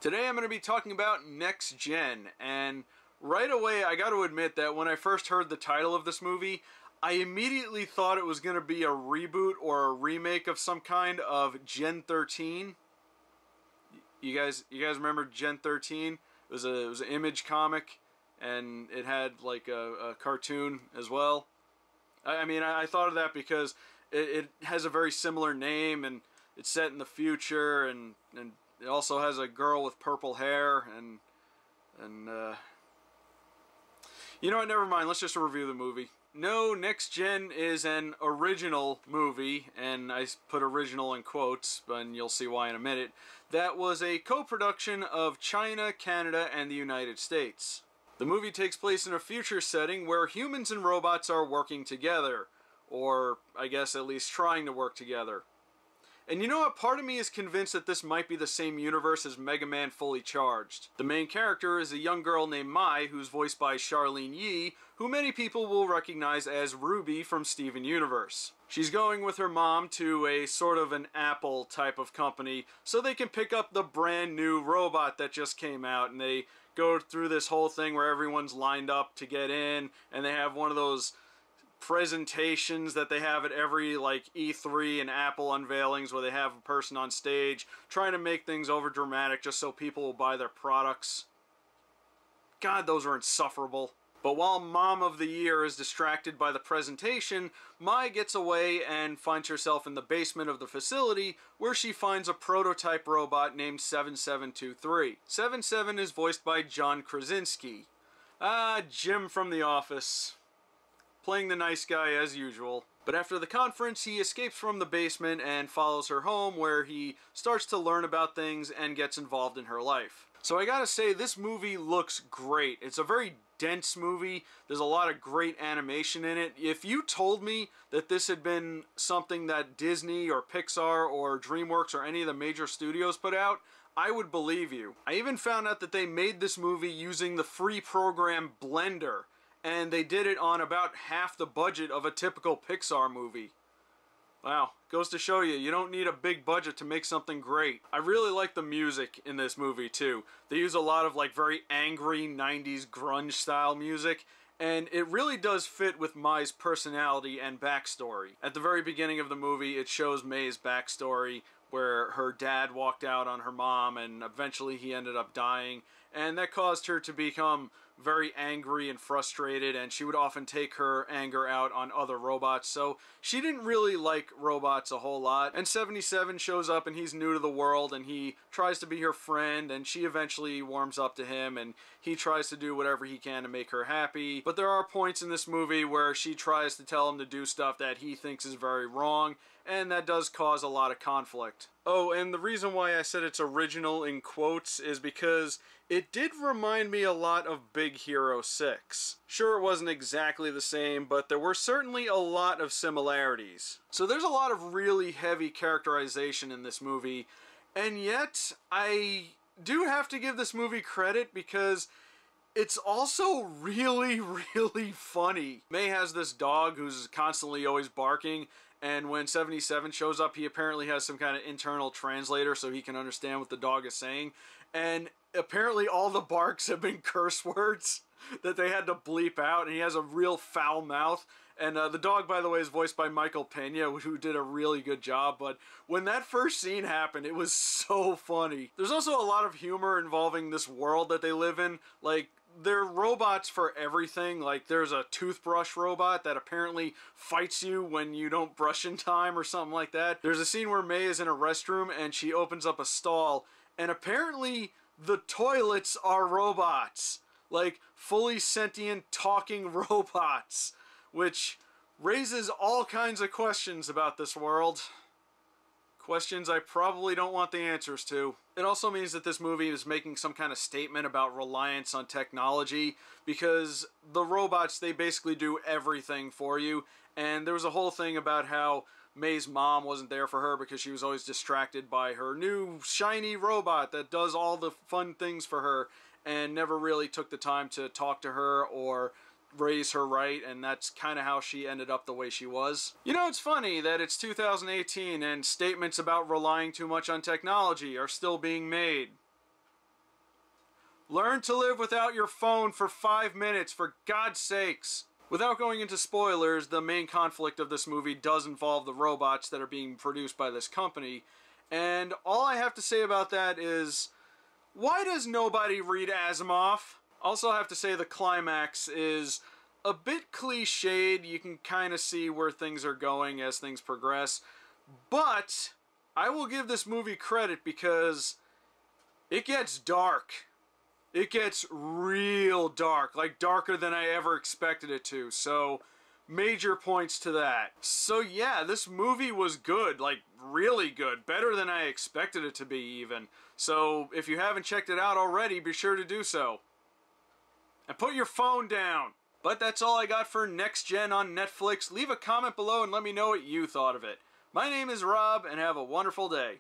Today I'm going to be talking about Next Gen, and right away I got to admit that when I first heard the title of this movie, I immediately thought it was going to be a reboot or a remake of some kind of Gen 13. You guys remember Gen 13? It was an Image comic, and it had like a cartoon as well. I thought of that because it has a very similar name, and it's set in the future, and it also has a girl with purple hair, and you know what, never mind, let's just review the movie. No, Next Gen is an original movie, and I put original in quotes, and you'll see why in a minute, that was a co-production of China, Canada, and the United States. The movie takes place in a future setting where humans and robots are working together, or I guess at least trying to work together. And you know what? Part of me is convinced that this might be the same universe as Mega Man Fully Charged. The main character is a young girl named Mai, who's voiced by Charlene Yi, who many people will recognize as Ruby from Steven Universe. She's going with her mom to a sort of an Apple type of company so they can pick up the brand new robot that just came out, and they go through this whole thing where everyone's lined up to get in, and they have one of those presentations that they have at every like E3 and Apple unveilings where they have a person on stage trying to make things over dramatic just so people will buy their products. God, those are insufferable. But while Mom of the Year is distracted by the presentation, Mai gets away and finds herself in the basement of the facility where she finds a prototype robot named 7723. 77 is voiced by John Krasinski. Jim from The Office. Playing the nice guy as usual. But after the conference, he escapes from the basement and follows her home, where he starts to learn about things and gets involved in her life. So I gotta say, this movie looks great. It's a very dense movie. There's a lot of great animation in it. If you told me that this had been something that Disney or Pixar or DreamWorks or any of the major studios put out, I would believe you. I even found out that they made this movie using the free program Blender, and they did it on about half the budget of a typical Pixar movie. Wow, goes to show you, you don't need a big budget to make something great. I really like the music in this movie too. They use a lot of like very angry 90s grunge style music, and it really does fit with Mai's personality and backstory. At the very beginning of the movie, it shows Mai's backstory, where her dad walked out on her mom and eventually he ended up dying, and that caused her to become very angry and frustrated, and she would often take her anger out on other robots, so she didn't really like robots a whole lot. And 77 shows up, and he's new to the world, and he tries to be her friend, and she eventually warms up to him, and he tries to do whatever he can to make her happy. But there are points in this movie where she tries to tell him to do stuff that he thinks is very wrong, and that does cause a lot of conflict. Oh, and the reason why I said it's original in quotes is because it did remind me a lot of Big Hero 6. Sure, it wasn't exactly the same, but there were certainly a lot of similarities. So there's a lot of really heavy characterization in this movie, and yet I do have to give this movie credit because it's also really, really funny. Mai has this dog who's constantly always barking, and when 77 shows up, he apparently has some kind of internal translator so he can understand what the dog is saying. And apparently all the barks have been curse words that they had to bleep out, and he has a real foul mouth. And the dog, by the way, is voiced by Michael Pena, who did a really good job. But when that first scene happened, it was so funny. There's also a lot of humor involving this world that they live in. Like, they're robots for everything. Like, there's a toothbrush robot that apparently fights you when you don't brush in time or something like that. There's a scene where Mai is in a restroom and she opens up a stall, and apparently the toilets are robots. Like, fully sentient, talking robots. Which raises all kinds of questions about this world. Questions I probably don't want the answers to. It also means that this movie is making some kind of statement about reliance on technology, because the robots, they basically do everything for you. And there was a whole thing about how Mai's mom wasn't there for her because she was always distracted by her new shiny robot that does all the fun things for her, and never really took the time to talk to her or raise her right, and that's kind of how she ended up the way she was. You know, it's funny that it's 2018 and statements about relying too much on technology are still being made. Learn to live without your phone for 5 minutes, for God's sakes. Without going into spoilers, the main conflict of this movie does involve the robots that are being produced by this company. And all I have to say about that is, why does nobody read Asimov? Also have to say the climax is a bit cliched. You can kind of see where things are going as things progress. But I will give this movie credit because it gets dark. It gets real dark, like darker than I ever expected it to. So, major points to that. So yeah, this movie was good, like really good, better than I expected it to be even. So if you haven't checked it out already, be sure to do so. And put your phone down. But that's all I got for Next Gen on Netflix. Leave a comment below and let me know what you thought of it. My name is Rob, and have a wonderful day.